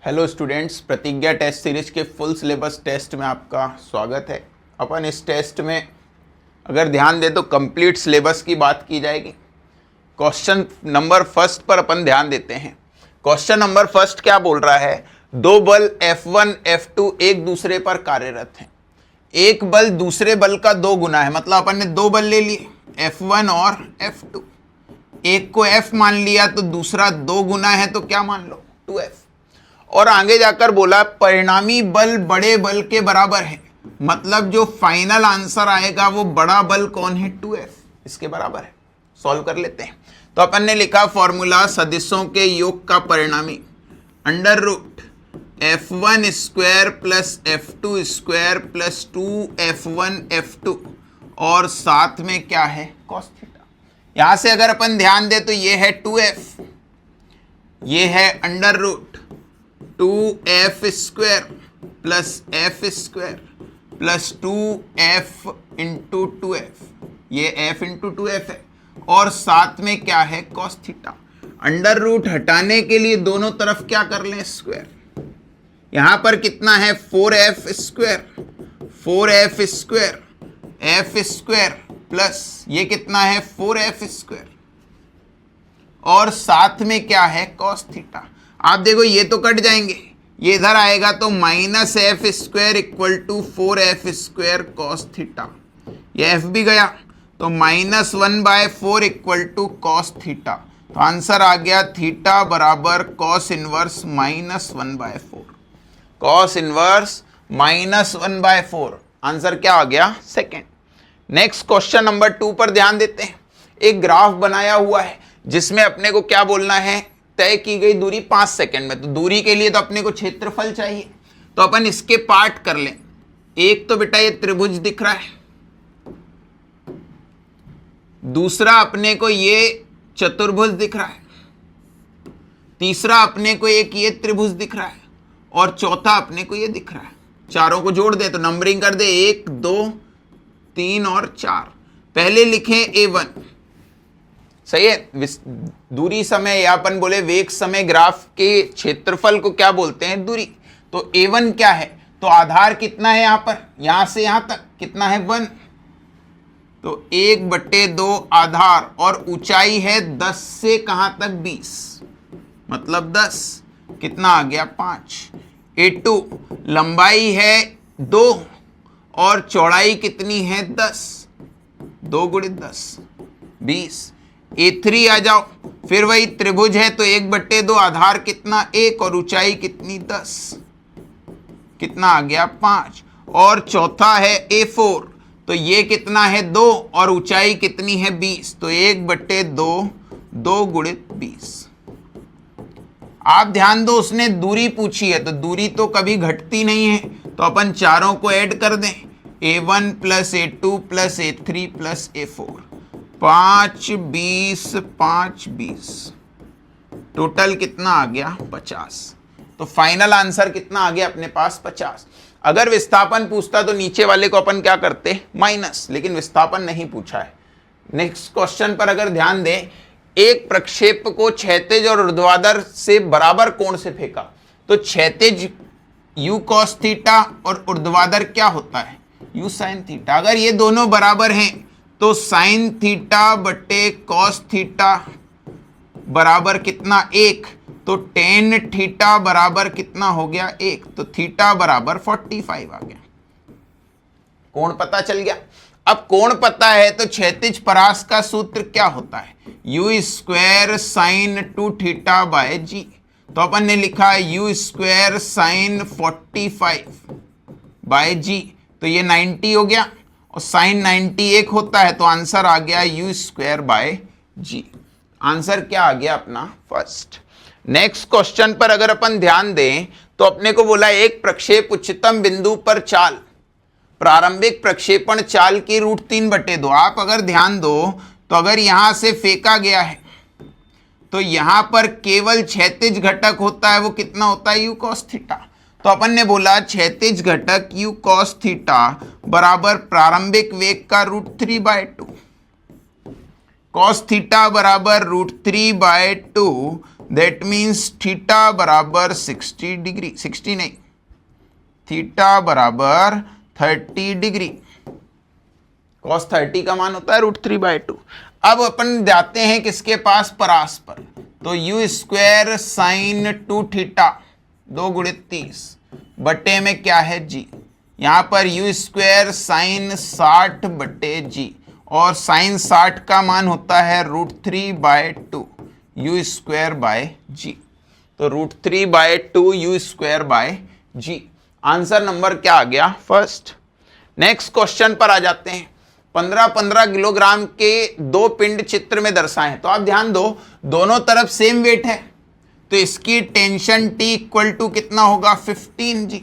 Hello students, प्रतिज्ञा test series के full syllabus test में आपका स्वागत है। अपन इस टेस्ट में अगर ध्यान दें तो कंप्लीट सिलेबस की बात की जाएगी। क्वेश्चन नंबर फर्स्ट पर अपन ध्यान देते हैं। क्वेश्चन नंबर फर्स्ट क्या बोल रहा है? दो बल F1 F2 एक दूसरे पर कार्यरत हैं। एक बल दूसरे बल का दो गुना है, मतलब अपन ने दो बल ले लिए F1 और F2। एक को F मान लिया तो दूसरा दो गुना है तो क्या मान लो 2F। और आगे जाकर बोला परिणामी बल बड़े बल के बराबर है, मतलब जो फाइनल आंसर आएगा वो बड़ा बल कौन है? 2F, इसके बराबर है। सॉल्व कर लेते हैं। तो अपन ने लिखा फॉर्मूला सदिशों के योग का परिणामी under root F1 square plus F2 square plus 2F1 F2 और साथ में क्या है? Cos theta. यहां से अगर अपन ध्यान दे तो ये है 2F, ये है under root 2F square plus F square plus 2F into 2F, ये F इंटू 2F है और साथ में क्या है? Cos theta. अंडर रूट हटाने के लिए दोनों तरफ क्या कर लें? स्क्वायर। यहां पर कितना है? 4F square, 4F square F square plus ये कितना है? 4F स्क्वायर और साथ में क्या है? Cos theta. आप देखो ये तो कट जाएंगे, ये इधर आएगा तो minus F square equal to 4F square cos theta. ये F भी गया तो -1/4 इक्वल टू कॉस थीटा। तो आंसर आ गया थीटा बराबर cos inverse -1/4। Cos inverse -1/4 answer क्या आ गया? सेकेंड। नेक्स्ट क्वेश्चन नंबर 2 पर ध्यान देते हैं। एक ग्राफ बनाया हुआ है जिसमें अपने को क्या बोलना है? तय की गई दूरी 5 सेकंड में। तो दूरी के लिए तो अपने को क्षेत्रफल चाहिए, तो अपन इसके पार्ट कर लें। एक तो बेटा ये त्रिभुज दिख रहा है, दूसरा अपने को ये चतुर्भुज दिख रहा है, तीसरा अपने को एक ये त्रिभुज दिख रहा है और चौथा अपने को ये दिख रहा है। चारों को जोड़ दे तो नंबरिंग कर दे 1 2 3 और 4। पहले लिखें A1, सही है। दूरी समय या अपन बोले वेग समय ग्राफ के क्षेत्रफल को क्या बोलते हैं? दूरी। तो A1 क्या है? तो आधार कितना है यहां पर? यहां से यहां तक कितना है? 1। तो 1/2 आधार और ऊंचाई है 10 से कहां तक? 20, मतलब 10। कितना आ गया? 5। A2 लंबाई है 2 और चौड़ाई कितनी है? 10। 2 × 10 20। A3 आ जाओ, फिर वही त्रिभुज है तो 1/2 आधार कितना? 1 और ऊंचाई कितनी? 10। कितना आ गया? 5। और चौथा है A4, तो ये कितना है? 2 और ऊंचाई कितनी है? 20। तो 1/2 2 × 20। आप ध्यान दो, उसने दूरी पूछी है तो दूरी तो कभी घटती नहीं है, तो अपन चारों को ऐड कर दें। A1 plus A2 plus A3 plus A4, 5 20 5 20, total कितना आ गया? 50। तो फाइनल आंसर कितना आ गया अपने पास? 50। अगर विस्थापन पूछता तो नीचे वाले को अपन क्या करते? माइनस, लेकिन विस्थापन नहीं पूछा है। नेक्स्ट क्वेश्चन पर अगर ध्यान दें, एक प्रक्षेप को क्षैतिज और ऊर्ध्वाधर से बराबर कोण से फेंका तो क्षैतिज u cos थीटा और ऊर्ध्वाधर क्या होता है? u sin theta. अगर ये दोनों बराबर हैं तो साइन थीटा बटे कॉस थीटा बराबर कितना? 1। तो टेन थीटा बराबर कितना हो गया? 1। तो थीटा बराबर 45 आ गया। कोण पता चल गया। अब कोण पता है तो क्षैतिज परास का सूत्र क्या होता है? u square sine 2 theta by g. तो अपन ने लिखा u square sine 45 by g, तो ये 90 हो गया और साइन 90 1 होता है, तो आंसर आ गया u square by g. Answer क्या आ गया अपना? फर्स्ट। नेक्स्ट क्वेश्चन पर अगर अपन ध्यान दें तो अपने को बोला एक प्रक्षेप उच्चतम बिंदु पर चाल, प्रारंभिक प्रक्षेपण चाल की √3/2। आप अगर ध्यान दो तो अगर यहां से फेंका गया है तो यहां पर केवल क्षैतिज घटक होता है, वो कितना होता है? u cos theta. तो अपन ने बोला क्षैतिज घटक u cos थीटा बराबर प्रारंभिक वेग का √3/2, cos थीटा बराबर √3/2 दैट मीन्स थीटा बराबर 60 डिग्री, 60 नहीं, थीटा बराबर 30 डिग्री। cos 30 का मान होता है √3/2। अब अपन जाते हैं किसके पास, परास पर, तो u स्क्वायर साइन 2 थीटा 2 गुणित 30 बटे में क्या है g, यहां पर u स्क्वायर साइन 60 बटे g, और साइन 60 का मान होता है √3/2 u स्क्वायर बाय g, तो √3/2 u square bye g। Answer number क्या आ गया, फर्स्ट। नेक्स्ट क्वेश्चन पर आ जाते हैं। 15-15 किलोग्राम के दो पिंड चित्र में दर्शाए हैं, तो आप ध्यान दो, दोनों तरफ सेम वेट है, तो इसकी टेंशन T इक्वल टू कितना होगा, 15G,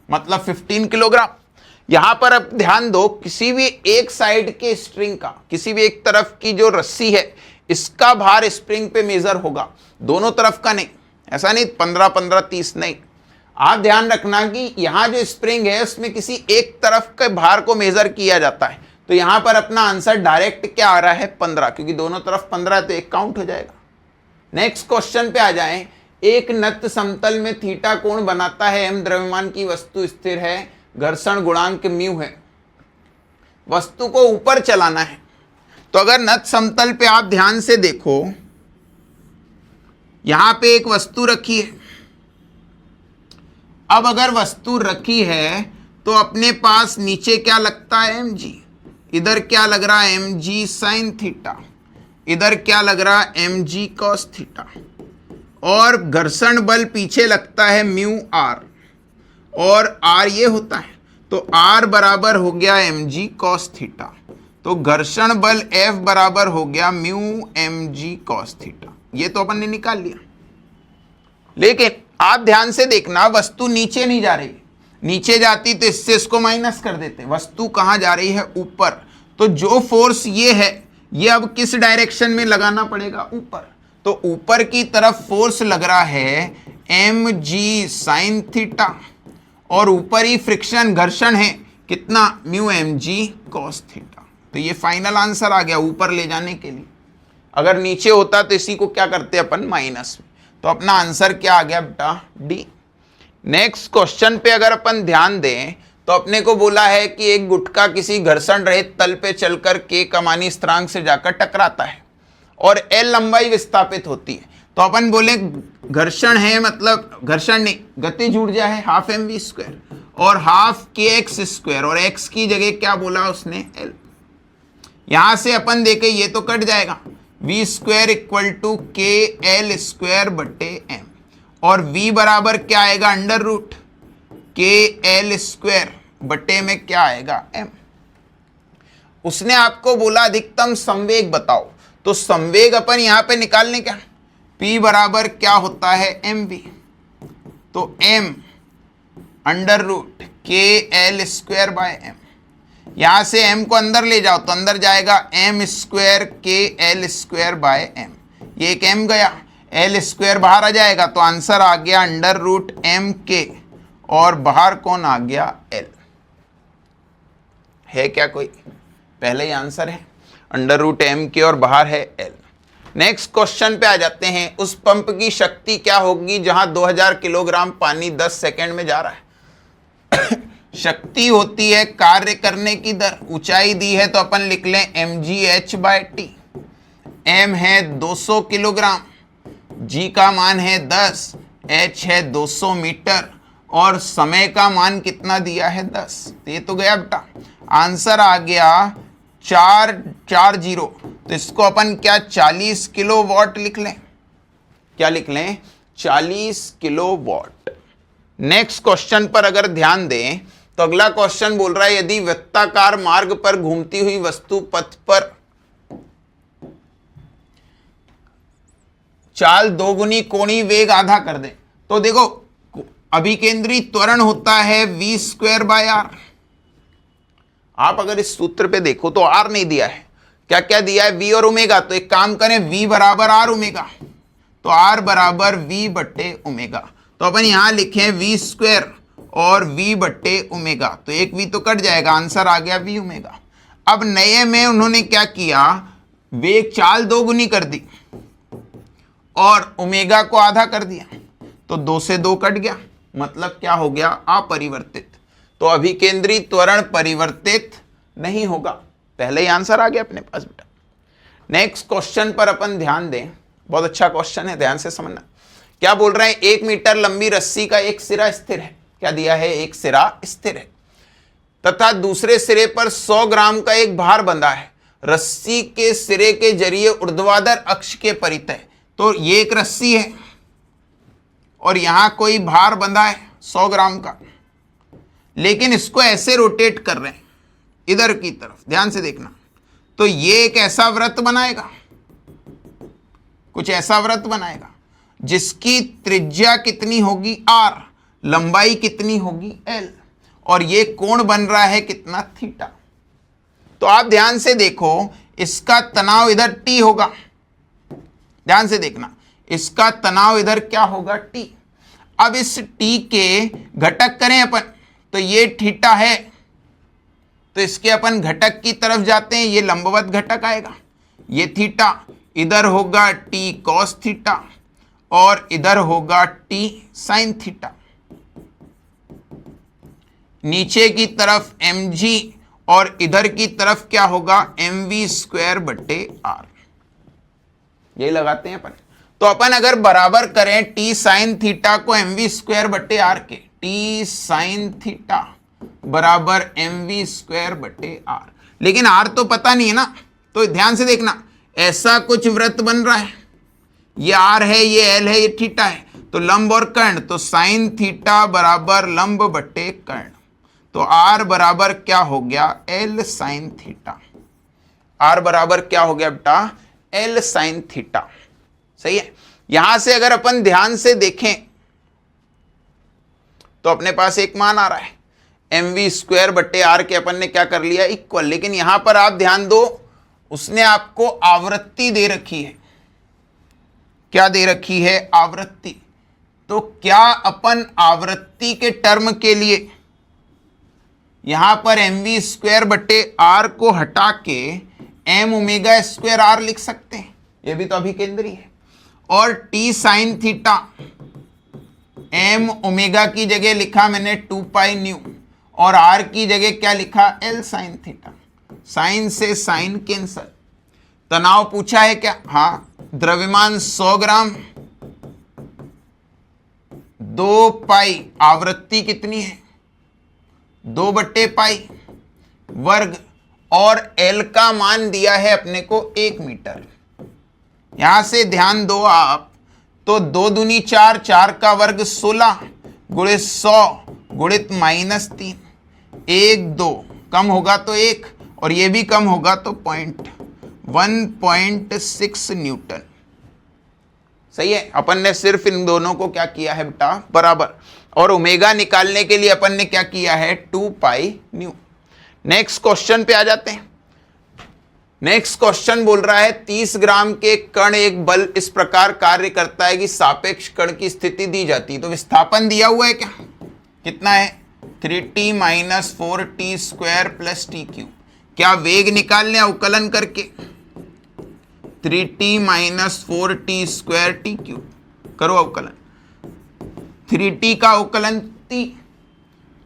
मतलब 15 किलोग्राम। यहां पर अब ध्यान दो, किसी भी एक साइड के स्प्रिंग का, किसी भी एक तरफ की जो रस्सी है, इसका भार स्प्रिंग पे मेजर होगा, दोनों तरफ का नहीं। ऐसा नहीं 15-15 30 नहीं, आप ध्यान रखना कि यहां जो स्प्रिंग है उसमें किसी एक तरफ के भार को मेजर किया जाता है, तो यहां पर अपना आंसर डायरेक्ट क्या आ रहा है, 15, क्योंकि दोनों तरफ 15 है तो एक काउंट हो जाएगा। नेक्स्ट क्वेश्चन पे आ जाएं। एक नत समतल में थीटा कोण बनाता है, m द्रव्यमान की वस्तु स्थिर है, घर्षण गुणांक म्यू है, वस्तु को ऊपर चलाना है। तो अगर नत समतल पे आप ध्यान से देखो, यहां पे एक वस्तु रखी है। अब अगर वस्तु रखी है तो अपने पास नीचे क्या लगता है, mg, इधर क्या लग रहा है, mg साइन थीटा, इधर क्या लग रहा है, mg कॉस थीटा, और घर्षण बल पीछे लगता है म्यू आर, और आर ये होता है, तो आर बराबर हो गया mg कॉस थीटा, तो घर्षण बल F बराबर हो गया म्यू mg कॉस थीटा। ये तो अपन ने निकाल लिया, लेकिन आप ध्यान से देखना, वस्तु नीचे नहीं जा रही, नीचे जाती तो इससे इसको माइनस कर देते, वस्तु कहां जा रही है, ऊपर, तो जो फोर्स ये है, ये अब किस डायरेक्शन में लगाना पड़ेगा, ऊपर, तो ऊपर की तरफ फोर्स लग रहा है mg साइन थीटा, और ऊपर ही फ्रिक्शन घर्षण है कितना, म्यू mg कॉस थीटा। तो ये फाइनल आंसर आ गया ऊपर ले जाने के लिए। अगर नीचे होता तो इसी को क्या करते अपन, माइनस में, तो अपना आंसर क्या आ गया बेटा, डी। नेक्स्ट क्वेश्चन पे अगर अपन ध्यान दें तो अपने को बोला है कि एक गुटका किसी घर्षण रहित तल पे चलकर k कमानी स्थिरांक से जाकर टकराता है और l लंबाई विस्थापित होती है। तो अपन बोले घर्षण है, मतलब घर्षण नहीं, गतिज ऊर्जा है हाफ mv² और हाफ kx², और x की जगह क्या बोला उसने, l। यहां से अपन देखे ये तो कट जाएगा, v² इक्वल टू KL² बटे m, और v बराबर क्या आएगा, अंडर रूट KL² बटे में क्या आएगा, m। उसने आपको बोला अधिकतम संवेग बताओ, तो संवेग अपन यहां पे निकालने क्या, p बराबर क्या होता है, mv, तो m under root KL² by m। यहां से m को अंदर ले जाओ तो अंदर जाएगा m² KL² बाय m, ये एक m गया, L² बाहर आ जाएगा, तो आंसर आ गया अंडर रूट mk, और बाहर कौन आ गया, l। है क्या कोई, पहले ही आंसर है अंडर रूट mk और बाहर है l। नेक्स्ट क्वेश्चन पे आ जाते हैं। उस पंप की शक्ति क्या होगी जहां 2000 किलोग्राम पानी 10 सेकेंड में जा रहा है। शक्ति होती है कार्य करने की दर, ऊंचाई दी है तो अपन लिख लें mgh/t, m है 200 किलोग्राम, g का मान है 10, h है 200 मीटर, और समय का मान कितना दिया है 10। तो ये तो गया बेटा, आंसर आ गया 440। तो इसको अपन क्या 40 किलो वॉट लिख लें, क्या लिख लें, 40 किलो वॉट। नेक्स्ट क्वेश्चन पर अगर ध्यान दें तो अगला क्वेश्चन बोल रहा है यदि वृत्ताकार मार्ग पर घूमती हुई वस्तु पथ पर चाल दोगुनी कोणीय वेग आधा कर दे, तो देखो अभिकेंद्री त्वरण होता है v²/r। आप अगर इस सूत्र पे देखो तो r नहीं दिया है, क्या क्या दिया है, v और ओमेगा। तो एक काम करें, v बराबर r ओमेगा, तो r बराबर v बट्टे ओमेगा। तो अपन यहां लिखें v² और v बट्टे ओमेगा, तो एक v तो कट जाएगा, आंसर आ गया v ओमेगा। अब नए में उन्होंने क्या किया, वेग चाल दोगुनी कर दी और ओमेगा को आधा कर दिया तो 2 से 2 कट गया, मतलब क्या हो गया, अपरिवर्तित। तो अभिकेंद्री त्वरण परिवर्तित नहीं होगा। पहले ही आंसर आ गया अपने पास बेटा। नेक्स्ट क्वेश्चन पर अपन ध्यान दें, बहुत अच्छा क्वेश्चन है, ध्यान से समझना। क्या बोल रहे हैं, 1 मीटर लंबी रस्सी का एक सिरा स्थिर है। क्या दिया है, एक सिरा स्थिर है तथा दूसरे सिरे पर 100 ग्राम का एक भार बंधा है। रस्सी के सिरे के जरिए ऊर्ध्वाधर अक्ष के परितः। तो ये एक रस्सी है और यहां कोई भार बंधा है 100 ग्राम का, लेकिन इसको ऐसे रोटेट कर रहे हैं इधर की तरफ, ध्यान से देखना। तो ये एक ऐसा वृत्त बनाएगा, कुछ ऐसा वृत्त बनाएगा जिसकी त्रिज्या कितनी होगी r, लंबाई कितनी होगी l, और ये कोण बन रहा है कितना, थीटा। तो आप ध्यान से देखो, इसका तनाव इधर T होगा, ध्यान से देखना, इसका तनाव इधर क्या होगा, T। अब इस T के घटक करें अपन, तो ये थीटा है, तो इसके अपन घटक की तरफ जाते हैं, ये लंबवत घटक आएगा, ये थीटा, इधर होगा T cos थीटा और इधर होगा T sin थीटा। नीचे की तरफ mg और इधर की तरफ क्या होगा, mv² बटे r। ये लगाते हैं अपन। तो अपन अगर बराबर करें T sin थीटा को mv² बटे r के, T sin थीटा बराबर mv² बटे r, लेकिन r तो पता नहीं है ना। तो ध्यान से देखना, ऐसा कुछ वृत्त बन रहा है, ये r है, ये l है, ये थीटा है, तो लंब और कर्ण, तो sin थीटा बराबर लंब बटे कर्ण। तो r बराबर क्या हो गया, l sin थीटा। r बराबर क्या हो गया बेटा, l sin थीटा। सही है। यहां से अगर अपन ध्यान से देखें तो अपने पास एक मान आ रहा है, mv² बटे r के अपन ने क्या कर लिया, इक्वल। लेकिन यहां पर आप ध्यान दो, उसने आपको आवृत्ति दे रखी है। क्या दे रखी है, आवृत्ति। तो क्या अपन आवृत्ति के टर्म के लिए यहां पर mv² बटे r को हटा के m ओमेगा² r लिख सकते हैं, ये भी तो अभिकेंद्री है। और t sin theta m omega की जगह लिखा मैंने 2 पाई न्यू, और r की जगह क्या लिखा, l sin थीटा। साइन से साइन कैंसल। तनाव पूछा है क्या, हाँ, द्रव्यमान 100 ग्राम, 2 पाई, आवृत्ति कितनी है, 2 बटे पाई वर्ग, और L का मान दिया है अपने को 1 मीटर। यहां से ध्यान दो आप, तो 2 दूनी 4, 4 का वर्ग 16 गुणे 100 गुणित -3, 1 2 कम होगा तो 1 और ये भी कम होगा तो 1.6 न्यूटन। सही है। अपन ने सिर्फ इन दोनों को क्या किया है बेटा, बराबर, और ओमेगा निकालने के लिए अपन ने क्या किया है, 2 पाई न्यू। नेक्स्ट क्वेश्चन पे आ जाते हैं। नेक्स्ट क्वेश्चन बोल रहा है 30 ग्राम के कण एक बल इस प्रकार कार्य करता है कि सापेक्ष कण की स्थिति दी जाती है। तो विस्थापन दिया हुआ है क्या, कितना है, 3t - 4t² + t³। क्या वेग निकाल लें अवकलन करके, 3t - 4t² t³, करो अवकलन। 3t का अवकलन t,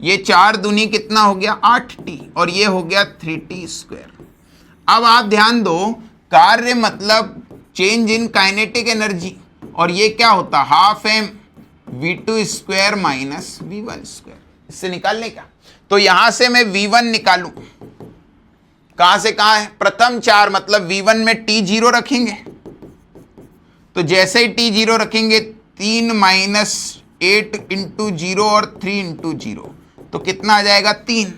ये 4 दूनी कितना हो गया, 8t, और ये हो गया 3t²। अब आप ध्यान दो, कार्य मतलब चेंज इन काइनेटिक एनर्जी, और ये क्या होता, ½ m v2² - v1²। इससे निकालने का, तो यहां से मैं v1 निकालूं, कहां से कहां है, प्रथम 4 मतलब v1 में t0 रखेंगे, तो जैसे ही t0 रखेंगे 3 - 8 × 0 और 3 × 0, तो कितना आ जाएगा, 3।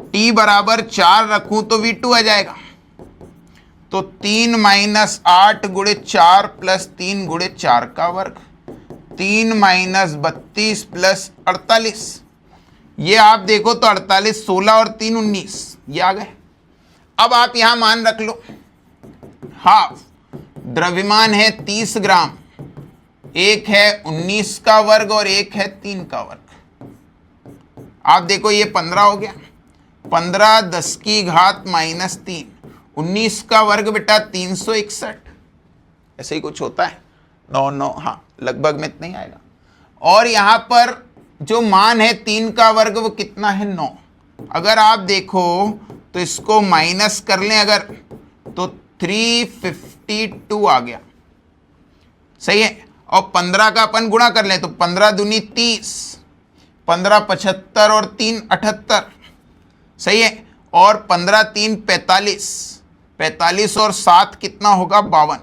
t बराबर 4 रखूं तो v2 आ जाएगा, तो 3 - 8 × 4 + 3 × 4 का वर्ग, 3 - 32 + 48। ये आप देखो तो 48, 16 और 3 19, ये आ गए। अब आप यहां मान रख लो, हाफ द्रव्यमान है 30 ग्राम, एक है 19 का वर्ग और एक है 3 का वर्ग। आप देखो ये 15 हो गया, 15 10 की घात -3, 19 का वर्ग बेटा 361, ऐसे ही कुछ होता है। 9 9, हाँ लगभग में इतना ही आएगा। और यहां पर जो मान है 3 का वर्ग वो कितना है 9। अगर आप देखो तो इसको माइनस कर लें अगर, तो 352 आ गया, सही है। और 15 का अपन गुणा कर लें तो 15 दूनी 30, 15 75 और 3 78, सही है। और 15 3 45, 45 और 7 कितना होगा 52,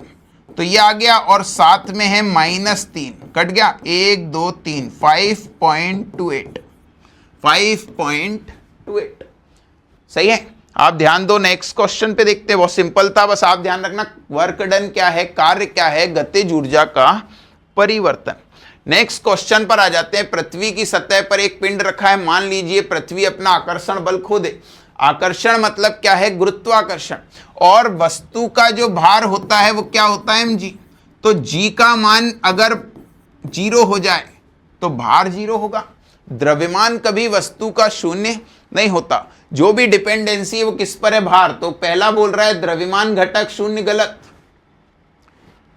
तो ये आ गया। और साथ में है -3, कट गया 1 2 3, 5.28, 5.28, सही है। आप ध्यान दो, नेक्स्ट क्वेश्चन पे देखते हैं। बहुत सिंपल था, बस आप ध्यान रखना वर्क डन क्या है, कार्य क्या है, गतिज ऊर्जा का परिवर्तन। नेक्स्ट क्वेश्चन पर आ जाते हैं। पृथ्वी की सतह पर एक पिंड रखा है, मान लीजिए पृथ्वी अपना आकर्षण बल खो दे। आकर्षण मतलब क्या है, गुरुत्वाकर्षण। और वस्तु का जो भार होता है वो क्या होता है mg। तो g का मान अगर 0 हो जाए तो भार 0 होगा। द्रव्यमान कभी वस्तु का शून्य नहीं होता। जो भी डिपेंडेंसी है वो किस पर है, भार। तो पहला बोल रहा है द्रव्यमान घटक शून्य, गलत।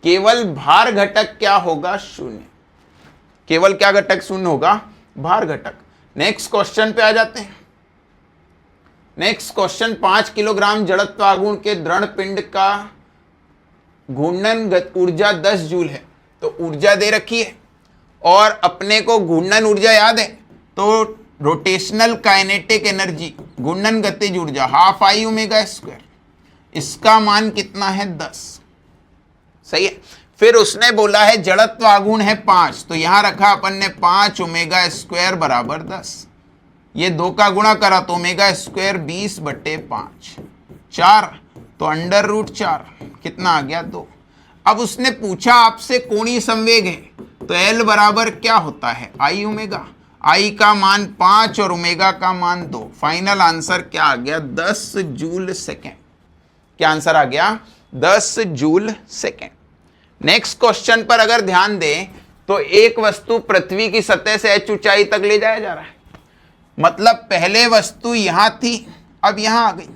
केवल भार घटक क्या होगा, शून्य। केवल क्या घटक शून्य होगा, भार घटक। नेक्स्ट क्वेश्चन पे आ जाते हैं। नेक्स्ट क्वेश्चन, 5 किलोग्राम जड़त्वागुण के दृढ़ पिंड का घूर्णन ऊर्जा 10 जूल है। तो ऊर्जा दे रखी है और अपने को घूर्णन ऊर्जा याद है, तो रोटेशनल काइनेटिक एनर्जी, घूर्णन गतिज ऊर्जा ½ I⍵², इसका मान कितना है 10, सही है। फिर उसने बोला है जड़त्व आघूर्ण है 5, तो यहां रखा अपन ने 5⍵² बराबर 10। ये 2 का गुणा करा तो ⍵² 20/5, 4 तो √4 कितना आ गया 2। अब उसने पूछा आपसे कोणीय संवेग है, तो L बराबर क्या होता है I⍵। I का मान 5 और ओमेगा का मान 2। फाइनल आंसर क्या आ गया 10 जूल सेकेंड। क्या आंसर आ गया 10 जूल सेकेंड। नेक्स्ट क्वेश्चन पर अगर ध्यान दें तो एक वस्तु पृथ्वी की सतह से h ऊंचाई तक ले जाया जा रहा है। मतलब पहले वस्तु यहां थी, अब यहां आ गई।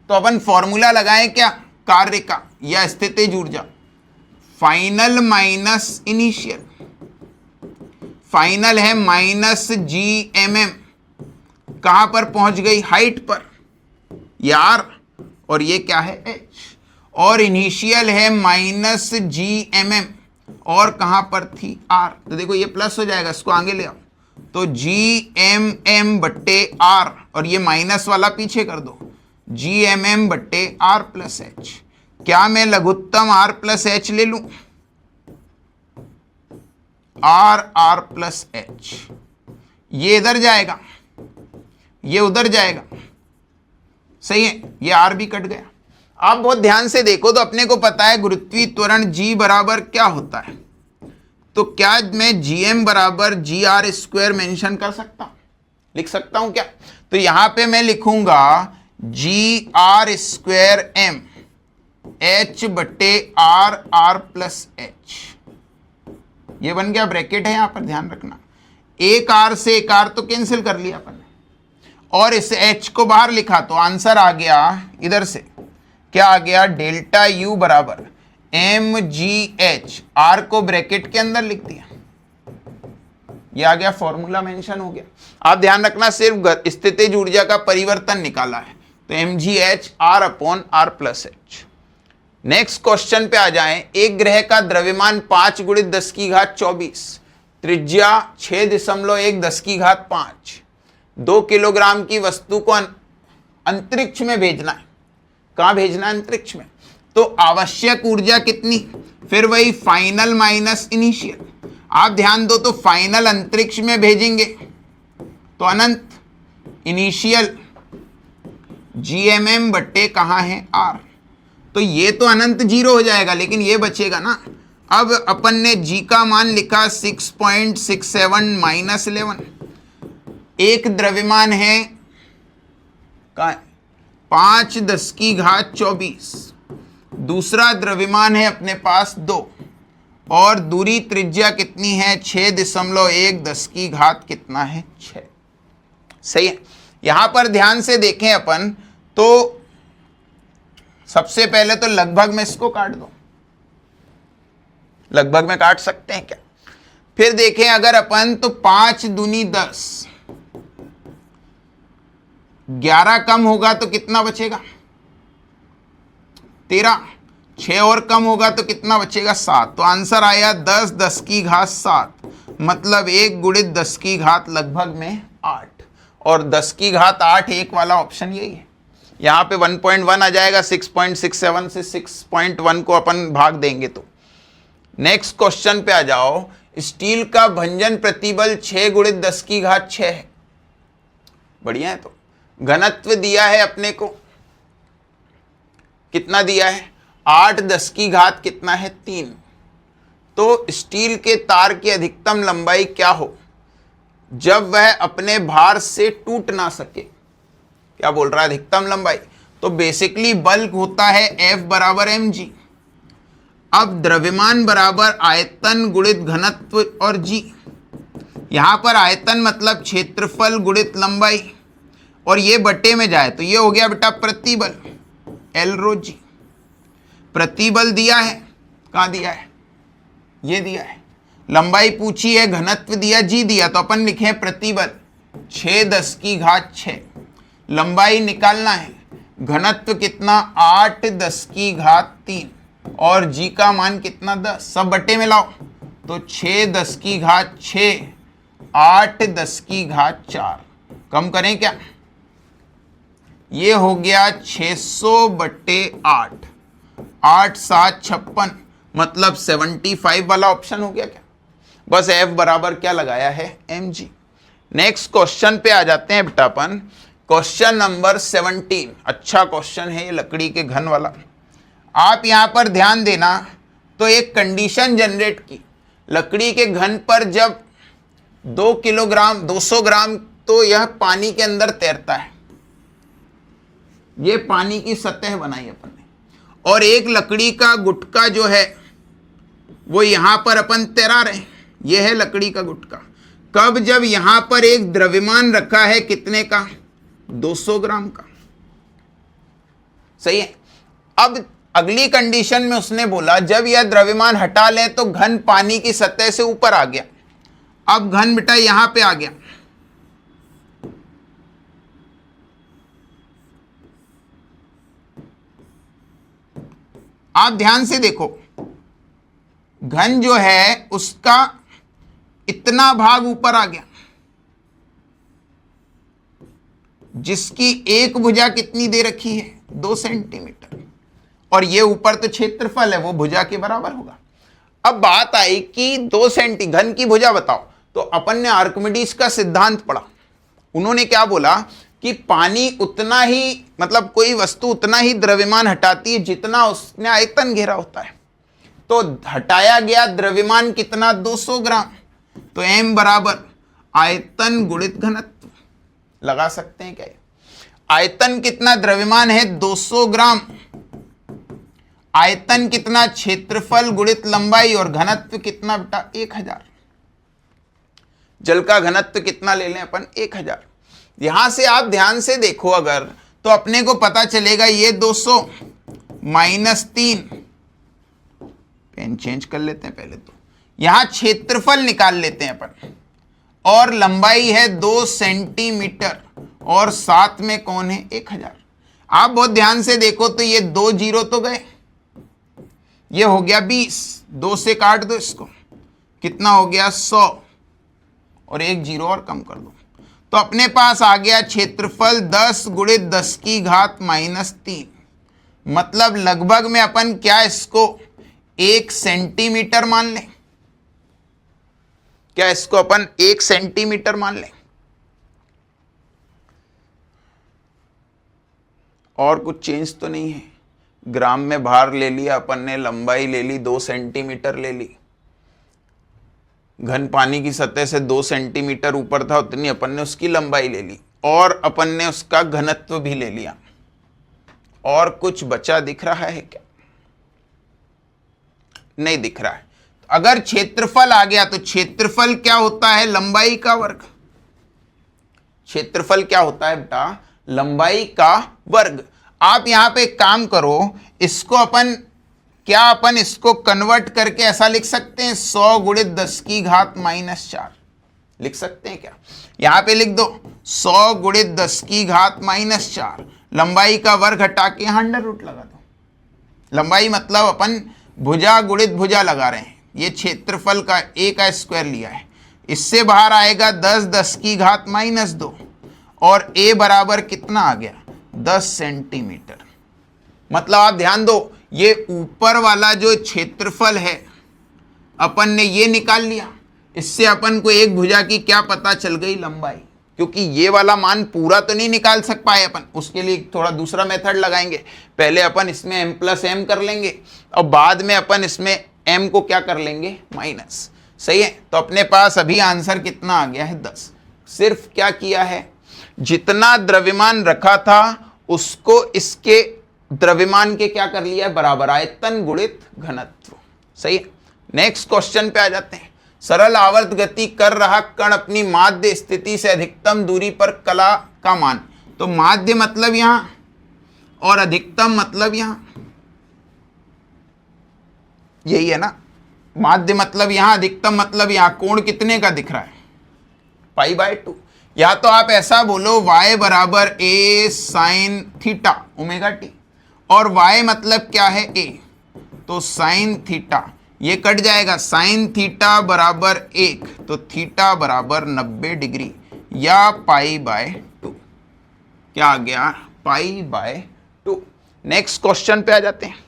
तो अपन फॉर्मूला लगाएं क्या कार्य का या स्थितिज ऊर्जा, फाइनल माइनस इनिशियल। फाइनल है -Gmm, कहां पर पहुंच गई, हाइट पर, यार। और ये क्या है h। और इनिशियल है -Gmm, और कहां पर थी r। तो देखो ये प्लस हो जाएगा, इसको आगे ले आओ। तो Gmm/r, और ये माइनस वाला पीछे कर दो, Gmm/r+h। क्या मैं लघुत्तम r+h ले लूं, r+h। ये इधर जाएगा, ये उधर जाएगा, सही है। ये r भी कट गया। आप बहुत ध्यान से देखो तो अपने को पता है गुरुत्वीय त्वरण g बराबर क्या होता है। तो क्या मैं Gm बराबर Gr² मेंशन कर सकता हूं, लिख सकता हूं क्या। तो यहां पे मैं लिखूंगा Gr²m h/r+h। ये बन गया, ब्रैकेट है यहां पर, ध्यान रखना। एक r से एक r तो कैंसिल कर लिया अपन ने, और इस h को बाहर लिखा तो आंसर आ गया इधर से, क्या आ गया ΔU बराबर mgh। r को ब्रैकेट के अंदर लिख दिया, ये आ गया, फॉर्मूला मेंशन हो गया। आप ध्यान रखना सिर्फ स्थितिज ऊर्जा का परिवर्तन निकाला है, तो mgh r/r+h। नेक्स्ट क्वेश्चन पे आ जाएं। एक ग्रह का द्रव्यमान 5 × 10⁻²৪, त्रिज्या 6.1 10⁵5, 2 किलोग्राम की वस्तु को अंतरिक्ष में भेजना है। कहां भेजना है, अंतरिक्ष में। तो आवश्यक ऊर्जा कितनी, फिर वही फाइनल माइनस इनिशियल। आप ध्यान दो तो फाइनल अंतरिक्ष में भेजेंगे तो अनंत, इनिशियल Gmm/ कहां है r। तो ये तो अनंत 0 हो जाएगा, लेकिन ये बचेगा ना। अब अपन ने g का मान लिखा 6.67 -11। एक द्रव्यमान है 5 10⁻²৪, दूसरा द्रव्यमान है अपने पास 2, और दूरी त्रिज्या कितनी है 6.1 कितना है 6, सही है। यहां पर ध्यान से देखें अपन तो सबसे पहले तो लगभग में इसको काट दो, लगभग में काट सकते हैं क्या? फिर देखें अगर अपन तो 5 दूनी 10, 11 कम होगा तो कितना बचेगा? 13। 6 और कम होगा तो कितना बचेगा? 7। तो आंसर आया 10 10 की घात 7, मतलब 1 गुणित 10 की घात लगभग में 8, और 10 की घात 8 1 वाला ऑप्शन यही है। यहाँ पे 1.1 आ जाएगा, 6.67 से 6.1 को अपन भाग देंगे तो। नेक्स्ट क्वेश्चन पे आ जाओ। स्टील का भंजन प्रतिबल 6 गुणित 10 की घात 6 है। बढ़िया है। तो घनत्व दिया है अपने को, कितना दिया है? 8 10 की घात कितना है? 3। तो स्टील के तार की अधिकतम लंबाई क्या हो जब वह अपने भार से टूट ना सके? क्या बोल रहा है? अधिकतम लंबाई। तो बेसिकली बल होता है F बराबर mg। अब द्रव्यमान बराबर आयतन गुणित घनत्व और g। यहां पर आयतन मतलब क्षेत्रफल गुणित लंबाई, और ये बटे में जाए तो ये हो गया बेटा प्रतिबल, L रो जी। प्रतिबल दिया है, कहां दिया है? ये दिया है। लंबाई पूछी है, घनत्व दिया, जी दिया, तो अपन लिखे प्रतिबल 6 10 की घात 6। लंबाई निकालना है, घनत्व कितना? 8 10 की घात 3, और जी का मान कितना? 10। सब बटे में लाओ तो 6 10 की घात 6, 8 10 की घात 4। कम करें क्या? ये हो गया 600 बटे 8, 8 7 56, मतलब 75 वाला ऑप्शन हो गया क्या? बस F बराबर क्या लगाया है? mg। नेक्स्ट क्वेश्चन पे आ जाते हैं बेटा अपन। Question number 17। अच्छा क्वेश्चन है ये, लकड़ी के घन वाला। आप यहां पर ध्यान देना, तो एक कंडीशन जनरेट की। लकड़ी के घन पर जब 2 किलोग्राम 200 ग्राम, तो यह पानी के अंदर तैरता है। ये पानी की सतह बनाई अपन ने, और एक लकड़ी का गुटका जो है वो यहां पर अपन तैरा रहे हैं। ये है लकड़ी का गुटका। कब? जब यहां पर एक द्रव्यमान रखा है, कितने का? 200 ग्राम का। सही है। अब अगली कंडीशन में उसने बोला जब यह द्रव्यमान हटा ले तो घन पानी की सतह से ऊपर आ गया। अब घन बेटा यहां पे आ गया, आप ध्यान से देखो, घन जो है उसका इतना भाग ऊपर आ गया, जिसकी एक भुजा कितनी दे रखी है? 2 सेंटीमीटर, और ये ऊपर तो क्षेत्रफल है, वो भुजा के बराबर होगा। अब बात आई कि 2 सेंटी घन की भुजा बताओ, तो अपन ने आर्किमिडीज का सिद्धांत पढ़ा। उन्होंने क्या बोला कि पानी उतना ही, मतलब कोई वस्तु उतना ही द्रव्यमान हटाती है जितना उसने आयतन घेरा होता है। तो हटाया गया द्रव्यमान कितना? 200 ग्राम। तो m बराबर आयतन गुणित घनत्व। लगा सकते हैं क्या? आयतन कितना? द्रव्यमान है 200 ग्राम, आयतन कितना? क्षेत्रफल गुणित लंबाई, और घनत्व कितना बेटा? 1000। जल का घनत्व कितना ले लें अपन? 1000। यहां से आप ध्यान से देखो अगर, तो अपने को पता चलेगा ये 200 माइनस 3, पेन चेंज कर लेते हैं पहले। तो यहां क्षेत्रफल निकाल लेते हैं अपन, और लंबाई है 2 सेंटीमीटर, और साथ में कौन है? 1000। आप बहुत ध्यान से देखो तो ये 2 जीरो तो गए, ये हो गया 20, 2 से काट दो इसको, कितना हो गया? 100, और 1 जीरो और कम कर दो, तो अपने पास आ गया क्षेत्रफल 10 गुणित 10 की घात -3। मतलब लगभग में अपन क्या इसको 1 सेंटीमीटर मान लें? क्या इसको अपन 1 सेंटीमीटर मान लें? और कुछ चेंज तो नहीं है। ग्राम में भार ले लिया अपन ने, लंबाई ले ली 2 सेंटीमीटर ले ली, घन पानी की सतह से 2 सेंटीमीटर ऊपर था उतनी अपन ने उसकी लंबाई ले ली, और अपन ने उसका घनत्व भी ले लिया। और कुछ बचा दिख रहा है क्या? नहीं दिख रहा है। तो अगर क्षेत्रफल आ गया तो क्षेत्रफल क्या होता है? लंबाई का वर्ग। क्षेत्रफल क्या होता है बेटा? लंबाई का वर्ग। आप यहां पे एक काम करो, इसको अपन क्या अपन इसको कन्वर्ट करके ऐसा लिख सकते हैं 100 गुणित 10 की घात -4 लिख सकते हैं क्या? यहां पे लिख दो 100 गुणित 10 की घात -4, लंबाई का वर्ग हटा के अंडर रूट लगा दो। लंबाई मतलब अपन भुजा गुणित भुजा लगा रहे हैं, ये क्षेत्रफल का a का स्क्वायर लिया है, इससे बाहर आएगा 10 की घात -2 और a बराबर कितना आ गया 10 सेंटीमीटर। मतलब आप ध्यान दो, ये ऊपर वाला जो क्षेत्रफल है अपन ने ये निकाल लिया, इससे अपन को एक भुजा की क्या पता चल गई लंबाई, क्योंकि ये वाला मान पूरा तो नहीं निकाल सक पाए अपन, उसके लिए थोड़ा दूसरा मेथड लगाएंगे। पहले अपन इसमें m + m कर लेंगे और बाद में अपन इसमें m को क्या कर लेंगे माइनस। सही है, तो अपने पास अभी आंसर कितना आ गया है 10। सिर्फ क्या किया है, जितना द्रव्यमान रखा था उसको इसके द्रव्यमान के क्या कर लिया है बराबर, आयतन गुणित घनत्व। सही है, नेक्स्ट क्वेश्चन पे आ जाते हैं। सरल आवर्त गति कर रहा कण अपनी माध्य स्थिति से अधिकतम दूरी पर कला का मान, तो माध्य मतलब यहां और अधिकतम मतलब यहां, यही है ना, माध्य मतलब यहां, अधिकतम मतलब यहां, कोण कितने का दिख रहा है π/2। या तो आप ऐसा बोलो y बराबर a sin theta omega T, और y मतलब क्या है a, तो sin थीटा, ये कट जाएगा, sin थीटा बराबर 1, तो थीटा बराबर 90 डिग्री या π/2। क्या आ गया π/2। नेक्स्ट क्वेश्चन पे आ जाते हैं।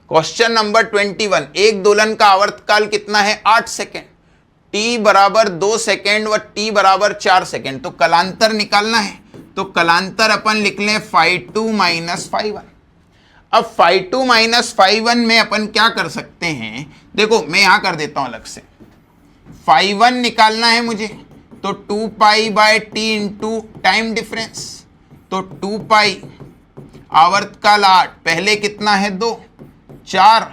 क्वेश्चन नंबर 21, एक दोलन का आवर्तकाल कितना है 8 सेकेंड, t बराबर 2 सेकेंड व t बराबर 4 सेकेंड, तो कलांतर निकालना है। तो कलांतर अपन लिख लें φ2 - φ1। अब φ2 - φ1 में अपन क्या कर सकते हैं, देखो मैं यहां कर देता हूं अलग से। φ1 निकालना है मुझे, तो 2π/t इंटू टाइम डिफरेंस, तो 2π आवर्तकाल 8, पहले कितना है 2, 4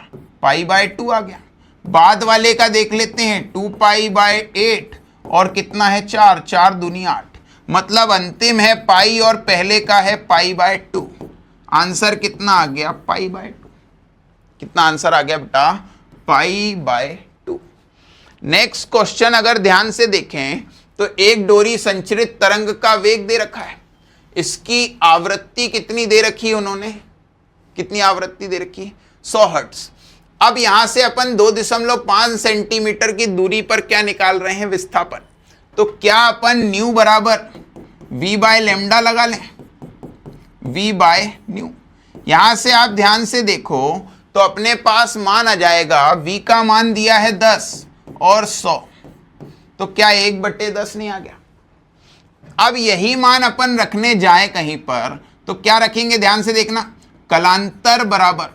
π/2 आ गया। बाद वाले का देख लेते हैं, 2π/8 और कितना है 4, 4 दूनी 8, मतलब अंतिम है पाई और पहले का है π/2। आंसर कितना आ गया π/2। कितना आंसर आ गया बेटा π/2। नेक्स्ट क्वेश्चन अगर ध्यान से देखें तो एक डोरी संचरित तरंग का वेग दे रखा है, इसकी आवृत्ति कितनी दे रखी है उन्होंने, कितनी आवृत्ति दे रखी है 100 हर्ट्ज। अब यहां से अपन 2.5 सेंटीमीटर की दूरी पर क्या निकाल रहे हैं विस्थापन, तो क्या अपन न्यू बराबर v/λ लगा लें, v/न्यू। यहां से आप ध्यान से देखो तो अपने पास मान आ जाएगा, v का मान दिया है 10 और 100, तो क्या 1/10 नहीं आ गया। अब यही मान अपन रखने जाए कहीं पर तो क्या रखेंगे, ध्यान से देखना, कलांतर बराबर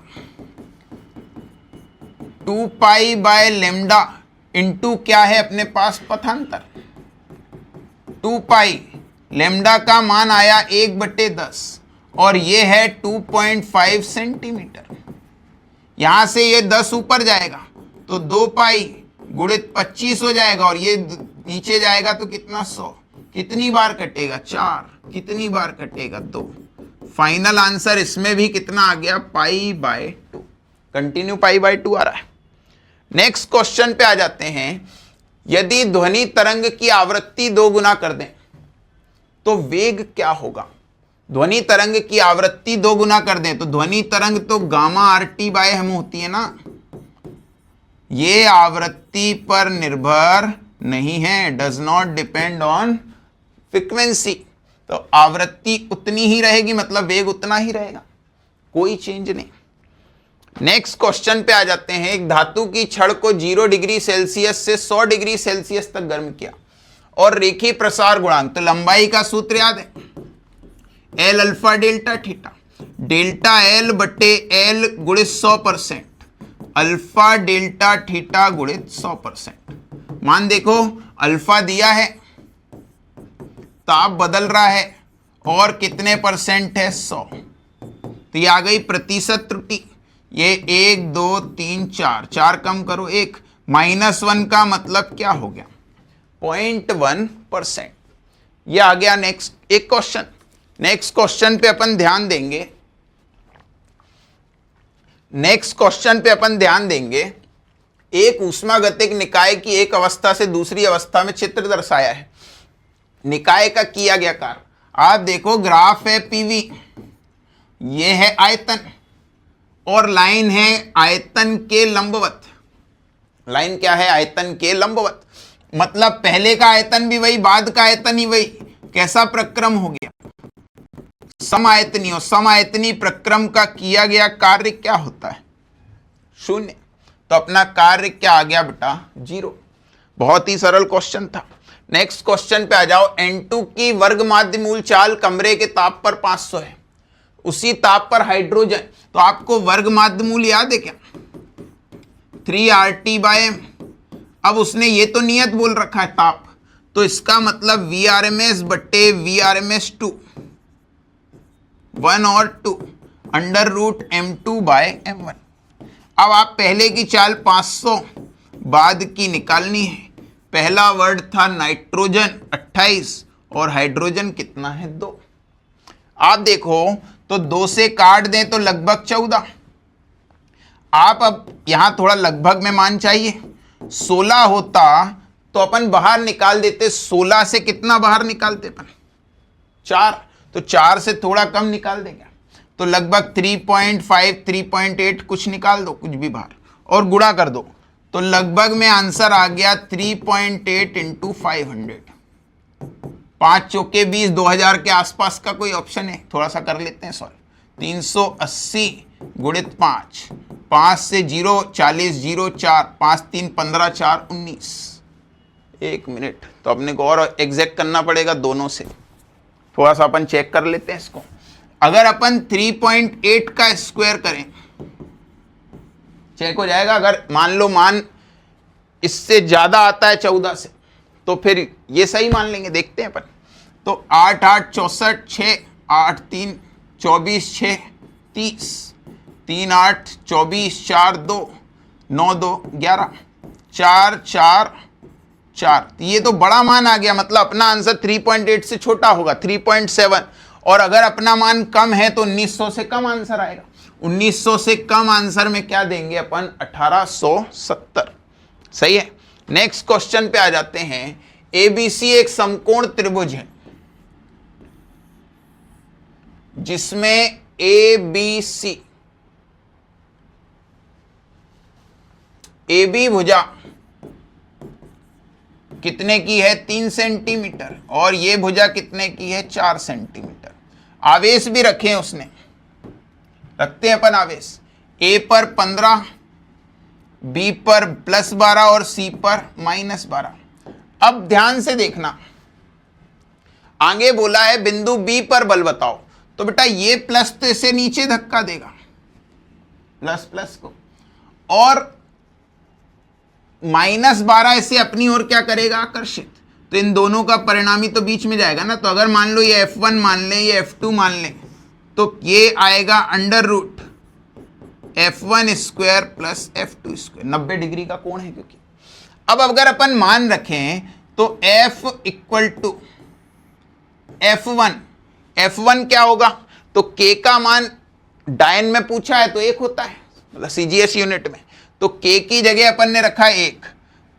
2π/λ इंटू क्या है अपने पास पथांतर, 2π का मान आया 1/10 और ये है 2.5 सेंटीमीटर। यहां से ये 10 ऊपर जाएगा तो 2π गुणित 25 हो जाएगा और ये नीचे जाएगा तो कितना 100, कितनी बार कटेगा 4, कितनी बार कटेगा 2। फाइनल आंसर इसमें भी कितना आ गया π/2। कंटिन्यू π/2 आ रहा है। नेक्स्ट क्वेश्चन पे आ जाते हैं। यदि ध्वनि तरंग की आवृत्ति 2 गुना कर दें तो वेग क्या होगा। ध्वनि तरंग की आवृत्ति 2 गुना कर दें तो ध्वनि तरंग तो γ/RT/m होती है ना, ये आवृत्ति पर निर्भर नहीं है, does not depend on frequency, तो आवृत्ति उतनी ही रहेगी, मतलब वेग उतना ही रहेगा, कोई चेंज नहीं। नेक्स्ट क्वेश्चन पे आ जाते हैं। एक धातु की छड़ को 0 डिग्री सेल्सियस से 100 डिग्री सेल्सियस तक गर्म किया और रेखीय प्रसार गुणांक, तो लंबाई का सूत्र याद है, L alpha delta theta, delta L बटे L गुणित 100%, अल्फा डेल्टा थीटा गुणित 100%। मान देखो अल्फा दिया है, ताप बदल रहा है और कितने परसेंट है 100, तो ये आ गई प्रतिशत त्रुटि। ये 1 2 3 4, 4 कम करो 1, -1 का मतलब क्या हो गया 0.1%। ये आ गया नेक्स्ट एक क्वेश्चन। नेक्स्ट क्वेश्चन पे अपन ध्यान देंगे। नेक्स्ट क्वेश्चन पे अपन ध्यान देंगे। एक ऊष्मागतिक निकाय की एक अवस्था से दूसरी अवस्था में चित्र दर्शाया है। निकाय का किया गया कार्य आप देखो, ग्राफ है पीवी, ये है आयतन और लाइन है आयतन के लंबवत। लाइन क्या है? आयतन के लंबवत। मतलब पहले का आयतन भी वही, बाद का आयतन ही वही। कैसा प्रक्रम हो गया? समायतनी। और समायतनी प्रक्रम का किया गया कार्य क्या होता है? शून्य। तो अपना कार्य क्या आ गया बेटा? 0। बहुत ही सरल क्वेश्चन था। नेक्स्ट क्वेश्चन पे आ जाओ। N2 की वर्ग माध्य मूल चाल कमरे के ताप पर 500 है। उसी ताप पर हाइड्रोजन, तो आपको वर्ग माध्य मूल याद है क्या? 3RT/m। अब उसने ये तो नियत बोल रखा है ताप, तो इसका मतलब Vrms बट्टे Vrms2 1 और 2 √m2/m1। अब आप पहले की चाल 500, बाद की निकालनी है। पहला वर्ड था नाइट्रोजन 28 और हाइड्रोजन कितना है? 2। आप देखो तो 2 से काट दें तो लगभग 14। आप अब यहां थोड़ा लगभग में मान चाहिए। 16 होता तो अपन बाहर निकाल देते। 16 से कितना बाहर निकालते अपन? 4। तो 4 से थोड़ा कम निकाल देंगे तो लगभग 3.5 3.8 कुछ निकाल दो, कुछ भी बाहर, और गुणा कर दो तो लगभग में आंसर आ गया 3.8 × 500। 5 चौके 20, 2000 के आसपास का कोई ऑप्शन है? थोड़ा सा कर लेते हैं सॉल्व। 380 × 5, 5 से 0 40 0 4 5 3 15 4 19। 1 मिनट, तो अपने को और एग्जैक्ट करना पड़ेगा दोनों से। थोड़ा सा अपन चेक कर लेते हैं इसको। अगर अपन 3.8 का स्क्वायर करें, चेक हो जाएगा। अगर मान लो मान इससे ज्यादा आता है 14 से, तो फिर ये सही मान लेंगे। देखते हैं अपन। तो 8 8 64 6 8 3 24 6 30 3 8 24 4 2 9 2 11 4 4 4। ये तो बड़ा मान आ गया, मतलब अपना आंसर 3.8 से छोटा होगा, 3.7। और अगर अपना मान कम है तो 1900 से कम आंसर आएगा। 1900 से कम आंसर में क्या देंगे अपन? 1870। सही है। नेक्स्ट क्वेश्चन पे आ जाते हैं। एबीसी एक समकोण त्रिभुज है जिसमें एबीसी AB भुजा कितने की है? 3 सेंटीमीटर, और ये भुजा कितने की है? 4 सेंटीमीटर। आवेश भी रखे उसने, रखते हैं अपन आवेश। A पर 15, B पर +12 और C पर -12। अब ध्यान से देखना, आगे बोला है बिंदु B पर बल बताओ। तो बेटा ये प्लस तो इसे नीचे धक्का देगा, प्लस प्लस को, और -12 इसे अपनी ओर क्या करेगा? आकर्षित। तो इन दोनों का परिणामी तो बीच में जाएगा ना। तो अगर मान लो ये F1 मान लें, ये F2 मान लें, तो ये आएगा √F1² + F2²। 90 डिग्री का कोण है क्योंकि। अब अगर अपन मान रखें तो F = F1 क्या होगा? तो K का मान डायन में पूछा है तो 1 होता है, मतलब CGS यूनिट में। तो K की जगह अपन ने रखा 1।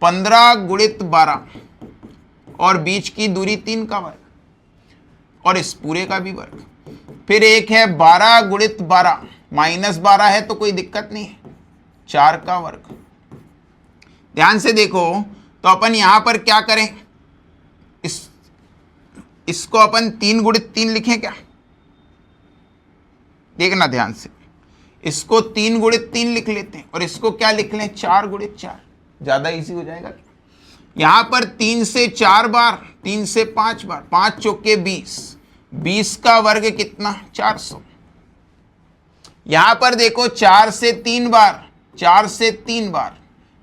15 × 12 और बीच की दूरी 3 का वर्ग, और इस पूरे का भी वर्ग। फिर एक है 12 × 12, -12 है तो कोई दिक्कत नहीं है, 4 का वर्ग। ध्यान से देखो तो अपन यहां पर क्या करें? इसको अपन 3 × 3 लिखें क्या? देखना ध्यान से, इसको 3 × 3 लिख लेते हैं, और इसको क्या लिख लें? 4 × 4। ज्यादा इजी हो जाएगा क्या? यहां पर 3 से 4 बार, 3 से 5 बार, 5 चौके 20, 20 का वर्ग कितना? 400। यहां पर देखो 4 से 3 बार, 4 से 3 बार,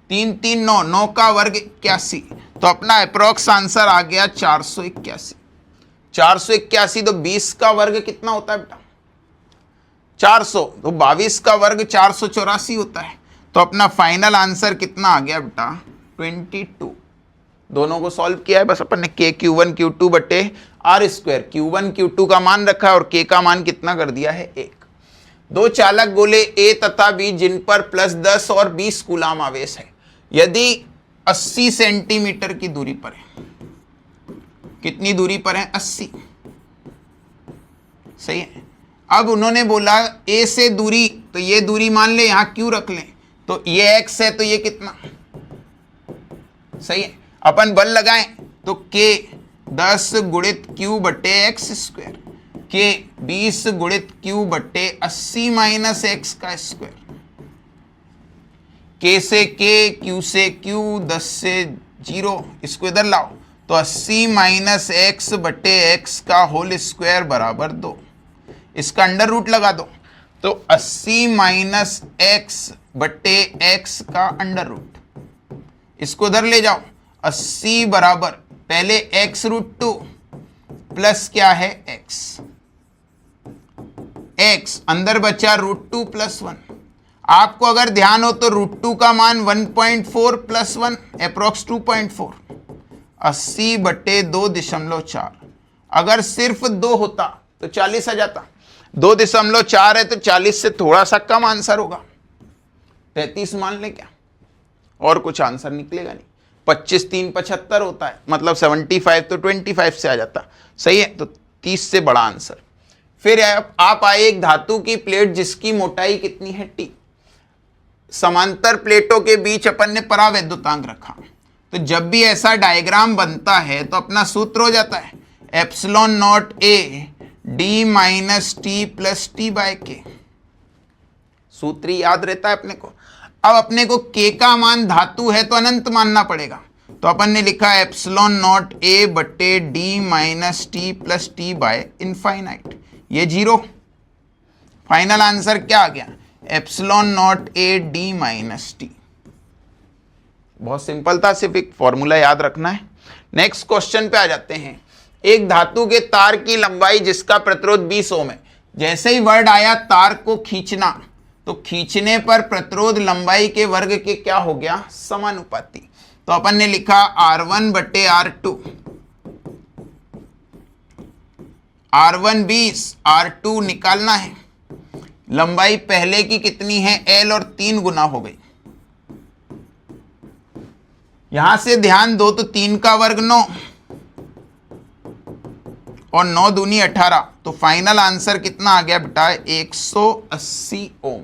3 3 9, 9 का वर्ग 81। तो अपना अप्रोक्स आंसर आ गया 481। 481। तो 20 का वर्ग कितना होता है बेटा? 400। तो 22 का वर्ग 484 होता है। तो अपना फाइनल आंसर कितना आ गया बेटा? 22। दोनों को सॉल्व किया है, बस अपन ने K Q1 Q2 बटे R², Q1 Q2 का मान रखा है और K का मान कितना कर दिया है? 1। दो चालक गोले A तथा B जिन पर +10 और 20 कूलाम आवेश है, यदि 80 सेंटीमीटर की दूरी पर है। कितनी दूरी पर है? 80। सही है। अब उन्होंने बोला A से दूरी, तो ये दूरी मान ले, यहां Q रख लें, तो ये X है, तो ये कितना? सही है। अपन बल लगाएं तो K 10 गुणित Q बटे X स्क्वायर, K 20 गुणित Q बटे 80 माइनस X का स्क्वायर। K से K, Q से Q, 10 से 0, इसको इधर लाओ तो 80 माइनस X बटे X का होल स्क्वायर बराबर 2। इसका अंडर रूट लगा दो, तो 80 माइनस X बटे X का अंडर रूट, इसको इधर ले जाओ, 80 बराबर पहले x रूट 2 प्लस क्या है x, x अंदर बचा √2 + 1। आपको अगर ध्यान हो तो √2 का मान 1.4 + 1 अप्रोक्स 2.4, 80 बटे 2.4। अगर सिर्फ 2 होता तो 40 आ जाता, 2.4 है तो 40 से थोड़ा सा कम आंसर होगा, 33 मान ले क्या, और कुछ आंसर निकलेगा नहीं। 25 3 75 होता है, मतलब 75 तो 25 से आ जाता। सही है, तो 30 से बड़ा आंसर। फिर आप आए एक धातु की प्लेट जिसकी मोटाई कितनी है T। समांतर प्लेटों के बीच अपन ने परावैद्युतांक रखा, तो जब भी ऐसा डायग्राम बनता है तो अपना सूत्र हो जाता है ε0A D minus T plus T/K। सूत्र याद रहता है अपने को। अब अपने को K का मान धातु है तो अनंत मानना पड़ेगा, तो अपन ने लिखा ε0A बटे D minus T plus T/∞। ये 0। फाइनल आंसर क्या आ गया? ε0A D minus T। बहुत सिंपल था, सिर्फ एक फॉर्मूला याद रखना है। नेक्स्ट क्वेश्चन पे आ जाते हैं। एक धातु के तार की लंबाई जिसका प्रतिरोध 20 ओम है। जैसे ही वर्ड आया तार को खींचना, तो खींचने पर प्रतिरोध लंबाई के वर्ग के क्या हो गया? समानुपाती। तो अपन ने लिखा R1 बटे R2, R1 20, R2 निकालना है। लंबाई पहले की कितनी है? L, और 3 गुना हो गई। यहां से ध्यान दो तो 3 का वर्ग 9 और 9 दूनी 18, तो फाइनल आंसर कितना आ गया बेटा? 180 ओम।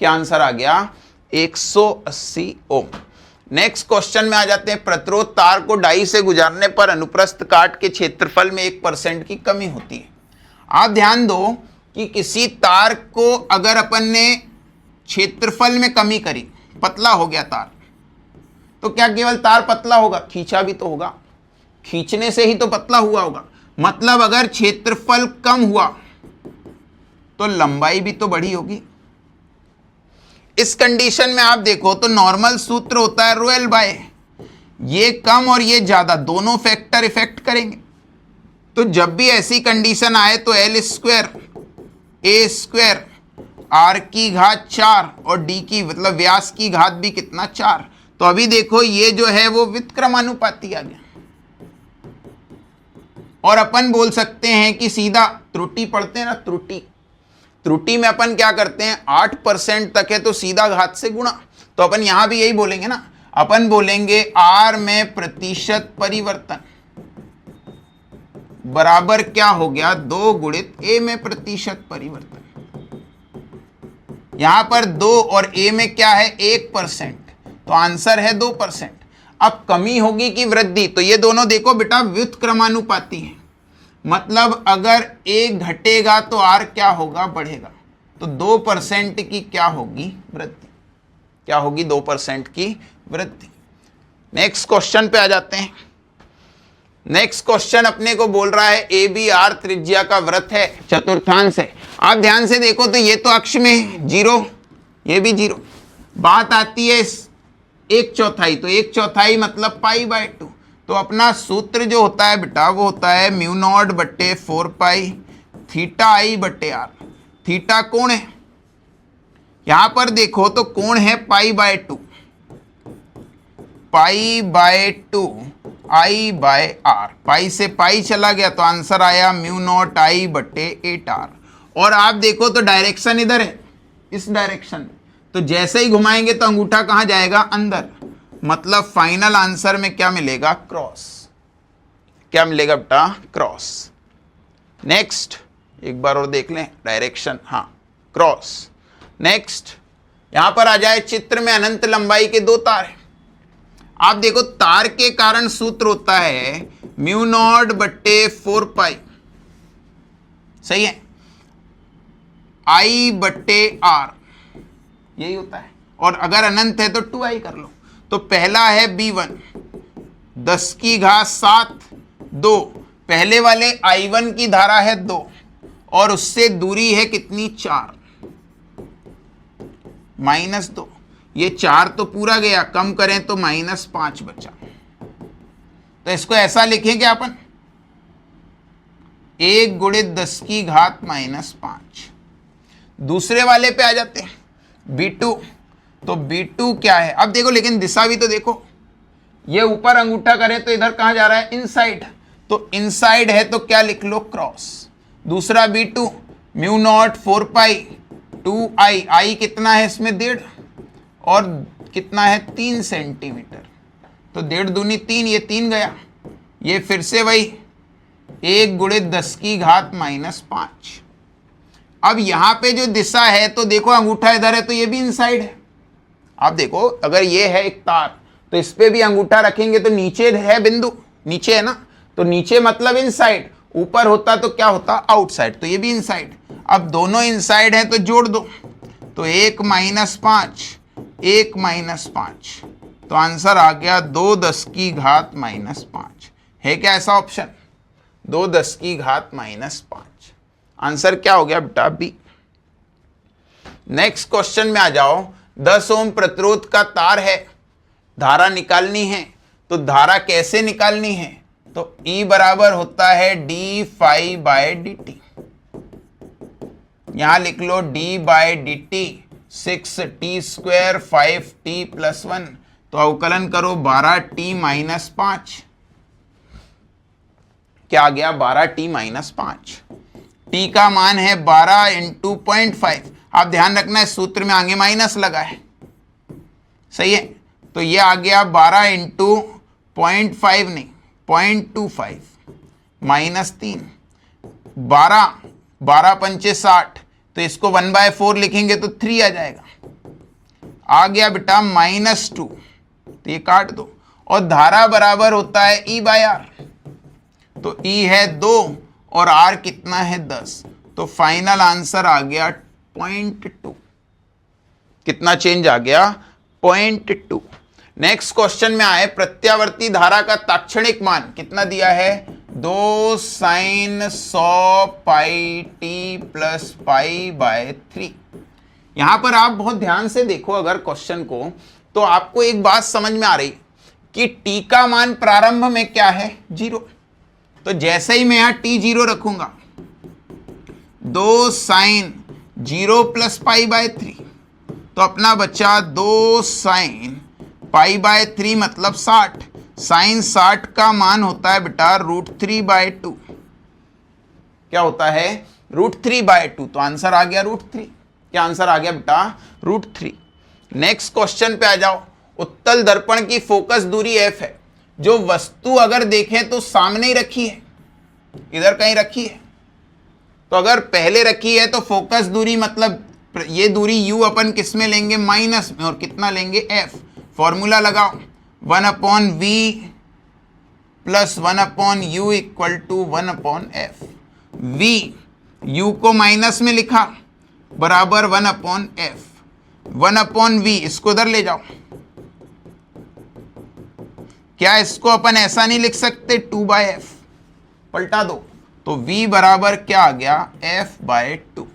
क्या आंसर आ गया? 180 ओम। नेक्स्ट क्वेश्चन में आ जाते हैं। प्रतिरोध तार को डाई से गुजारने पर अनुप्रस्थ काट के क्षेत्रफल में 1% की कमी होती है। आप ध्यान दो कि किसी तार को अगर अपन ने क्षेत्रफल में कमी करी, पतला हो गया तार, तो क्या केवल तार पतला होगा? खींचा भी तो होगा, खींचने से ही तो पतला हुआ होगा। मतलब अगर क्षेत्रफल कम हुआ तो लंबाई भी तो बढ़ी होगी। इस कंडीशन में आप देखो तो नॉर्मल सूत्र होता है ρL/, ये कम और ये ज्यादा, दोनों फैक्टर इफेक्ट करेंगे। तो जब भी ऐसी कंडीशन आए तो L² A² R की घात 4 और D की मतलब व्यास की घात भी कितना? 4। तो अभी देखो ये जो है वो व्युत्क्रमानुपाती आ गया। और अपन बोल सकते हैं कि सीधा त्रुटि पढ़ते हैं ना, त्रुटि में अपन क्या करते हैं? 8% तक है तो सीधा घात से गुणा। तो अपन यहां भी यही बोलेंगे ना, अपन बोलेंगे R में प्रतिशत परिवर्तन बराबर क्या हो गया? 2 गुणित A में प्रतिशत परिवर्तन। यहां पर 2 और A में क्या है? 1%, तो आंसर है 2%। अब कमी होगी कि वृद्धि? तो ये दोनों देखो बेटा व्युत्क्रमानुपाती है, मतलब अगर A घटेगा तो R क्या होगा? बढ़ेगा। तो 2% की क्या होगी? वृद्धि। क्या होगी? 2% की वृद्धि। नेक्स्ट क्वेश्चन पे आ जाते हैं। नेक्स्ट क्वेश्चन अपने को बोल रहा है ABR त्रिज्या का वृत्त है, चतुर्थांश है। आप ध्यान से देखो तो ये तो अक्ष में 0, ये भी 0। बात आती है 1/4, तो 1/4 मतलब π/2। तो अपना सूत्र जो होता है बेटा वो होता है μ0 बटे 4π θi/r। थीटा कोण है, यहां पर देखो तो कोण है π/2, π/2 i/r। पाई से पाई चला गया तो आंसर आया μ0 i/8r। और आप देखो तो डायरेक्शन इधर है, इस डायरेक्शन में, तो जैसे ही घुमाएंगे तो अंगूठा कहां जाएगा, अंदर। मतलब फाइनल आंसर में क्या मिलेगा, क्रॉस। क्या मिलेगा बेटा, क्रॉस। नेक्स्ट एक बार और देख लें, डायरेक्शन, हाँ क्रॉस। नेक्स्ट यहां पर आ जाए, चित्र में अनंत लंबाई के 2 तार हैं। आप देखो तार के कारण सूत्र होता है म्यू नॉट बट्टे 4 पाई, सही है, आई बट्टे आर, यही होता है। और अगर अनंत है तो 2i कर लो। तो पहला है b1 10 की घात 7 2, पहले वाले i1 की धारा है 2 और उससे दूरी है कितनी, 4 -2। ये 4 तो पूरा गया, कम करें तो -5 बचा। तो इसको ऐसा लिखेंगे अपन 1 × 10 की घात -5। दूसरे वाले पे आ जाते हैं, b2। तो b2 क्या है, अब देखो लेकिन दिशा भी तो देखो, ये ऊपर अंगूठा करें तो इधर कहां जा रहा है, इनसाइड। तो इनसाइड है तो क्या लिख लो, क्रॉस। दूसरा b2 mu naught 4 pi 2i, i कितना है इसमें 1.5 और कितना है 3 सेंटीमीटर, तो 1.5 दूनी 3, ये 3 गया। ये फिर से वही 1 × 10 की घात -5। अब यहां पे जो दिशा है तो देखो अंगूठा इधर है तो ये भी इनसाइड है। आप देखो अगर ये है एक तार तो इस पे भी अंगूठा रखेंगे तो नीचे है बिंदु, नीचे है ना, तो नीचे मतलब इनसाइड, ऊपर होता तो क्या होता, आउटसाइड, तो ये भी इनसाइड। अब दोनों इनसाइड है तो जोड़ दो, तो 1 -5 1 -5, तो आंसर आ गया 2 10 की घात -5। है क्या ऐसा ऑप्शन, 2 10 की घात -5। आंसर क्या हो गया बेटा, बी। नेक्स्ट क्वेश्चन में आ जाओ। 10 ओम प्रतिरोध का तार है, धारा निकालनी है, तो धारा कैसे निकालनी है, तो E बराबर होता है d∅/dt। यहां लिख लो d/dt 6t² 5t + 1, तो अवकलन करो 12t - 5। क्या आ गया, 12t - 5। t का मान है 12 × 0.5। आप ध्यान रखना है सूत्र में आगे माइनस लगा है, सही है। तो ये आ गया 12 × 0.5 नहीं 0.25 -3, 12 पंचे 60, तो इसको 1/4 लिखेंगे तो 3 आ जाएगा। आ गया बेटा -2, तो ये काट दो। और धारा बराबर होता है E/R, तो E है 2 और R कितना है 10, तो फाइनल आंसर आ गया 0.2। कितना चेंज आ गया, 0.2। नेक्स्ट क्वेश्चन में आए, प्रत्यावर्ती धारा का ताक्षणिक मान कितना दिया है, 2 sin 100 πt + π/3। यहां पर आप बहुत ध्यान से देखो अगर क्वेश्चन को, तो आपको एक बात समझ में आ रही कि t का मान प्रारंभ में क्या है, 0। तो जैसे ही मैं यहां t 0 रखूंगा, 2 sin 0 + π/3, तो अपना बच्चा 2 sin π/3 मतलब 60। sin 60 का मान होता है बेटा √3/2। क्या होता है, √3/2, तो आंसर आ गया √3। क्या आंसर आ गया बेटा, √3। नेक्स्ट क्वेश्चन पे आ जाओ। उत्तल दर्पण की फोकस दूरी f है, जो वस्तु अगर देखें तो सामने ही रखी है, इधर कहीं रखी है। तो अगर पहले रखी है तो फोकस दूरी मतलब ये दूरी u अपन किस में लेंगे, माइनस में, और कितना लेंगे, f। फॉर्मूला लगाओ, 1/v + 1/u = 1/f। v u को माइनस में लिखा बराबर 1/f, 1/v, इसको उधर ले जाओ। क्या इसको अपन ऐसा नहीं लिख सकते, 2/f, पलटा दो, तो v बराबर क्या आ गया, f/2।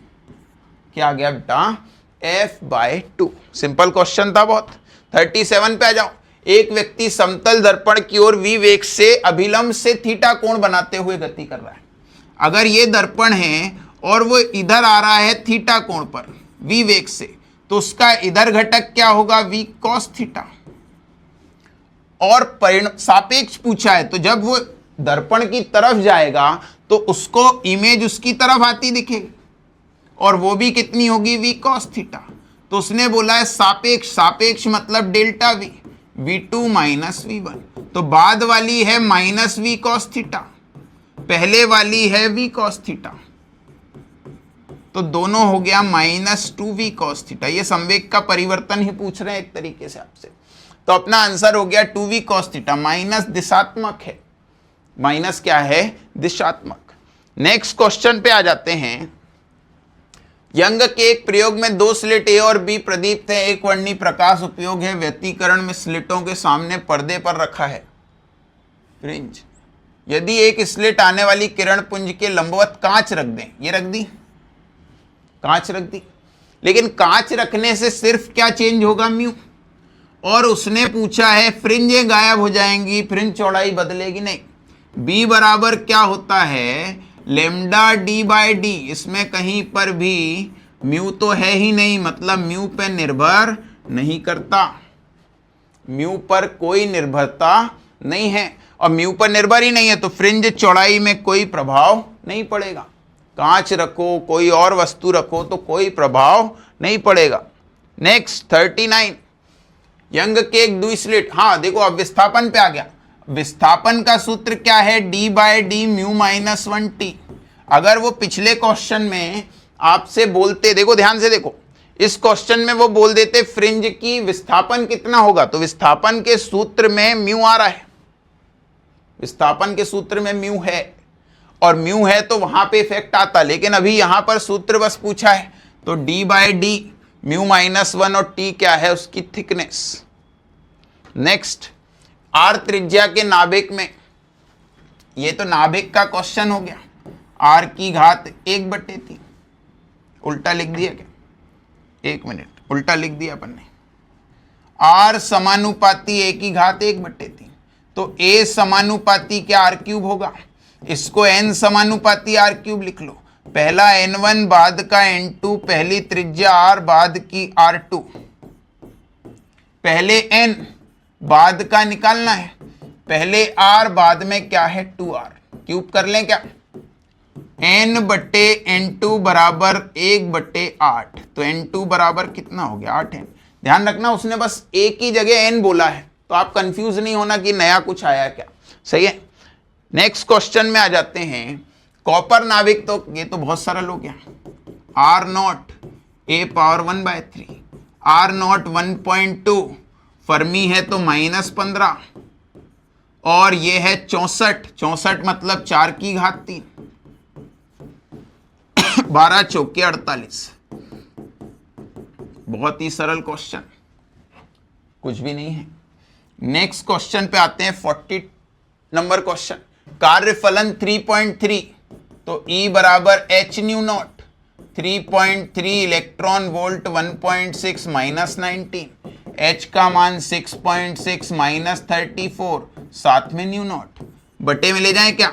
क्या आ गया बेटा, f/2। सिंपल क्वेश्चन था बहुत। 37 पे आ जाओ। एक व्यक्ति समतल दर्पण की ओर v वेग से अभिलंब से थीटा कोण बनाते हुए गति कर रहा है। अगर ये दर्पण है और वो इधर आ रहा है थीटा कोण पर v वेग से, तो उसका इधर घटक क्या होगा, v cos थीटा। और सापेक्ष पूछा है, तो जब वो दर्पण की तरफ जाएगा तो उसको इमेज उसकी तरफ आती दिखेगी। और वो भी कितनी होगी, v cos थीटा। तो उसने बोला है सापेक्ष, सापेक्ष मतलब delta v, v2 minus v1। तो बाद वाली है माइनस v cos थीटा, पहले वाली है v cos थीटा, तो दोनों हो गया माइनस 2v cos थीटा। ये संवेग का परिवर्तन ही पूछ रहे हैं एक तरीके से आपसे। तो अपना आंसर हो गया 2v cos थीटा। माइनस दिशात्मक है, माइनस क्या है, दिशात्मक। नेक्स्ट क्वेश्चन पे आ जाते हैं। यंग के एक प्रयोग में दो स्लिट ए और बी प्रदीप्त है, एक वर्णी प्रकाश उपयोग है, व्यतिकरण में स्लिटों के सामने पर्दे पर रखा है फ्रिंज। यदि एक स्लिट आने वाली किरण पुंज के लंबवत कांच रख दें, ये रख दी, कांच रख दी, लेकिन कांच रखने से सिर्फ क्या चेंज होगा, म्यू। और उसने पूछा है फ्रिंजें गायब हो जाएंगी, फ्रिंज चौड़ाई बदलेगी नहीं। बी बराबर क्या होता है, लेमडा डी बाई डी। इसमें कहीं पर भी म्यू तो है ही नहीं, मतलब म्यू पे निर्भर नहीं करता, म्यू पर कोई निर्भरता नहीं है। और म्यू पर निर्भर ही नहीं है तो फ्रिंज चौड़ाई में कोई प्रभाव नहीं पड़ेगा। कांच रखो, कोई और वस्तु रखो तो कोई प्रभाव नहीं पड़ेगा। नेक्स्ट 39, यंग के एक द्विस्लिट। हाँ देखो अब विस्थापन पे आ गया। विस्थापन का सूत्र क्या है, D by D mu minus 1t। अगर वो पिछले क्वेश्चन में आपसे बोलते, देखो ध्यान से देखो, इस क्वेश्चन में वो बोल देते फ्रिंज की विस्थापन कितना होगा, तो विस्थापन के सूत्र में म्यू आ रहा है, विस्थापन के सूत्र में म्यू है, और म्यू है तो वहां पे इफेक्ट आता। लेकिन अभी यहां पर सूत्र बस पूछा है, तो D by D mu minus 1 और टी क्या है, उसकी थिकनेस। नेक्स्ट, आर त्रिज्या के नाभिक में, ये तो नाभिक का क्वेश्चन हो गया, आर की घात 1/3। उल्टा लिख दिया क्या, एक मिनट, उल्टा लिख दिया अपन ने। आर समानुपाती ए की घात 1/3, तो ए समानुपाती क्या आर क्यूब होगा, इसको एन समानुपाती आर क्यूब लिख लो। पहला n1 बाद का n2, पहली त्रिज्या r बाद की r2, पहले n बाद का निकालना है, पहले r बाद में क्या है 2r, क्यूब कर लें क्या, n/n2 बराबर 1/8। तो n2 बराबर कितना हो गया, 8n। ध्यान रखना उसने बस एक ही जगह n बोला है, तो आप कंफ्यूज नहीं होना कि नया कुछ आया क्या, सही है। नेक्स्ट क्वेश्चन में आ जाते हैं। कॉपर नाभिक, तो ये तो बहुत सरल हो गया, r0 a power 1/3, r0 1.2, Fermi है तो -15, और ये है 64 मतलब 4 की घात 3, 12 चौके 48। बहुत ही सरल क्वेश्चन, कुछ भी नहीं है। नेक्स्ट क्वेश्चन पे आते हैं, 40 नंबर क्वेश्चन। कार्यफलन 3.3, तो E बराबर h new not, 3.3 electron volt 1.6 minus 19, h का मान 6.6 माइनस 34, साथ में न्यू नॉट, बटे में ले जाएं क्या,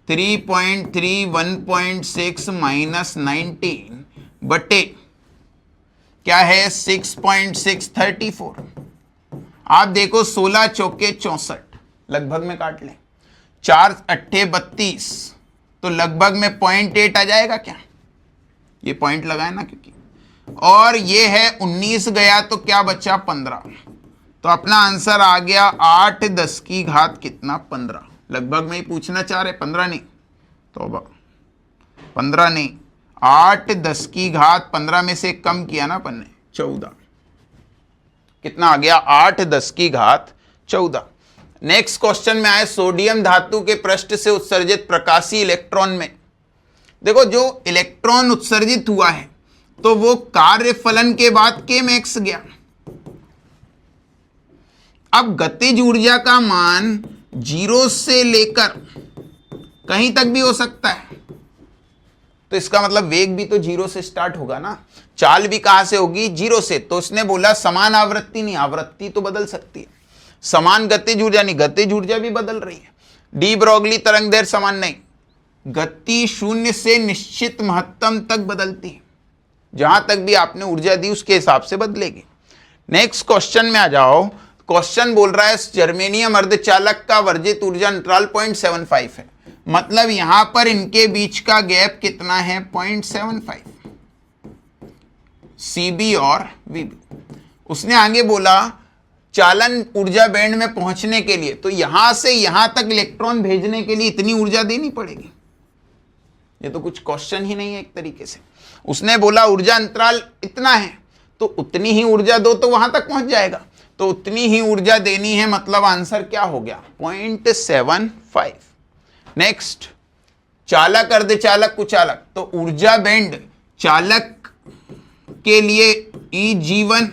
3.3 1.6 माइनस 19 बटे क्या है 6.6 34। आप देखो 16 चौके 64, लगभग में काट लें, 4 अट्ठे 32, तो लगभग में 0.8 आ जाएगा क्या, ये पॉइंट लगाए ना क्योंकि, और ये है 19 गया तो क्या बचा 15। तो अपना आंसर आ गया 8 10 की घात कितना 15। लगभग में ही पूछना चाह रहे, 15 नहीं, तो 15 नहीं, 8 10 की घात 15 में से कम किया ना अपन ने, 14। कितना आ गया, 8 10 की घात 14। नेक्स्ट क्वेश्चन में आए, सोडियम धातु के पृष्ठ से उत्सर्जित प्रकाशीय इलेक्ट्रॉन में, देखो जो इलेक्ट्रॉन उत्सर्जित हुआ है तो वो कार्यफलन के बाद के में x गया। अब गतिज ऊर्जा का मान 0 से लेकर कहीं तक भी हो सकता है, तो इसका मतलब वेग भी तो 0 से स्टार्ट होगा ना, चाल भी कहां से होगी 0 से। तो उसने बोला समान आवृत्ति नहीं, आवृत्ति तो बदल सकती है, समान गतिज ऊर्जा नहीं, गतिज ऊर्जा भी बदल रही है। डी ब्रोगली तरंग दैर्घ्य समान नहीं, गति 0 से निश्चित महत्तम तक बदलती है, जहां तक भी आपने ऊर्जा दी उसके हिसाब से बदलेगी। नेक्स्ट क्वेश्चन में आ जाओ। क्वेश्चन बोल रहा है जर्मेनियम अर्धचालक का वर्जित ऊर्जा अंतराल 0.75 है, मतलब यहां पर इनके बीच का गैप कितना है 0.75। CB और VB। उसने आगे बोला चालन ऊर्जा बैंड में पहुंचने के लिए तो यहां से यहां तक इलेक्ट्रॉन भेजने के लिए इतनी ऊर्जा देनी पड़ेगी। ये तो कुछ क्वेश्चन ही नहीं है एक तरीके से। उसने बोला ऊर्जा अंतराल इतना है तो उतनी ही ऊर्जा दो तो वहां तक पहुंच जाएगा, तो उतनी ही ऊर्जा देनी है, मतलब आंसर क्या हो गया 0.75। नेक्स्ट, चालक अर्धचालक कुचालक, तो ऊर्जा बैंड चालक के लिए Eg1,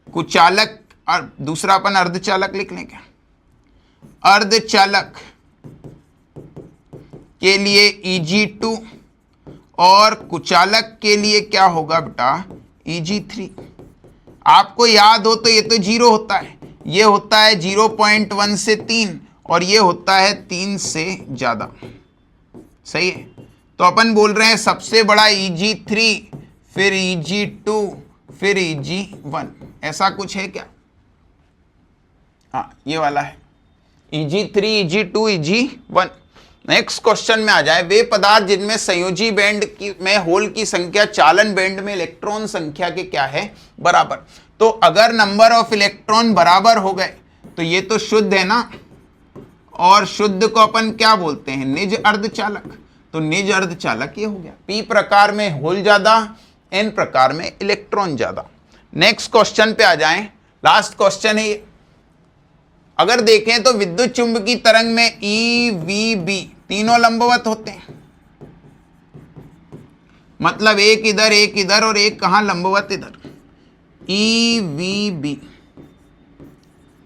कुचालक और दूसरा अपन अर्धचालक लिख लें क्या, अर्धचालक के लिए Eg2 और कुचालक के लिए क्या होगा बेटा Eg3। आपको याद हो तो ये तो 0 होता है, ये होता है 0.1 से 3 और ये होता है 3 से ज्यादा, सही है। तो अपन बोल रहे हैं सबसे बड़ा Eg3, फिर Eg2, फिर Eg1, ऐसा कुछ है क्या? हाँ ये वाला है Eg3, Eg2, Eg1। Next question में आ जाए, वे पदार्थ जिनमें संयोजी बैंड में होल की संख्या चालन बैंड में इलेक्ट्रॉन संख्या के क्या है बराबर। तो अगर नंबर ऑफ इलेक्ट्रॉन बराबर हो गए तो ये तो शुद्ध है ना, और शुद्ध को अपन क्या बोलते हैं निज अर्धचालक, तो निज अर्धचालक ये हो गया। P प्रकार में होल ज्यादा, N प्रकार में इलेक्ट्रॉन ज्यादा। नेक्स्ट क्वेश्चन पे आ जाएं, लास्ट क्वेश्चन है ये। अगर देखें तो विद्युत चुंबकीय तरंग में E, V, B तीनों लंबवत होते हैं, मतलब एक इधर और एक कहां लंबवत इधर, E, V, B।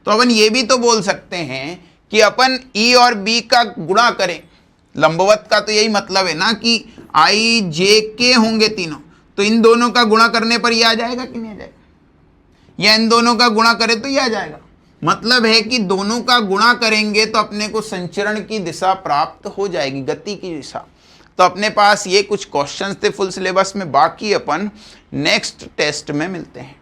तो अपन ये भी तो बोल सकते हैं कि अपन E और B का गुणा करें, लंबवत का तो यही मतलब है ना कि I, J, K होंगे तीनों, तो इन दोनों का गुणा करने पर ये आ जाएगा कि नहीं आ जाएगा, या इन दोनों का गुणा करें तो ये आ जाएगा। मतलब है कि दोनों का गुणा करेंगे तो अपने को संचरण की दिशा प्राप्त हो जाएगी, गति की दिशा। तो अपने पास ये कुछ क्वेश्चंस थे फुल सिलेबस में, बाकी अपन नेक्स्ट टेस्ट में मिलते हैं।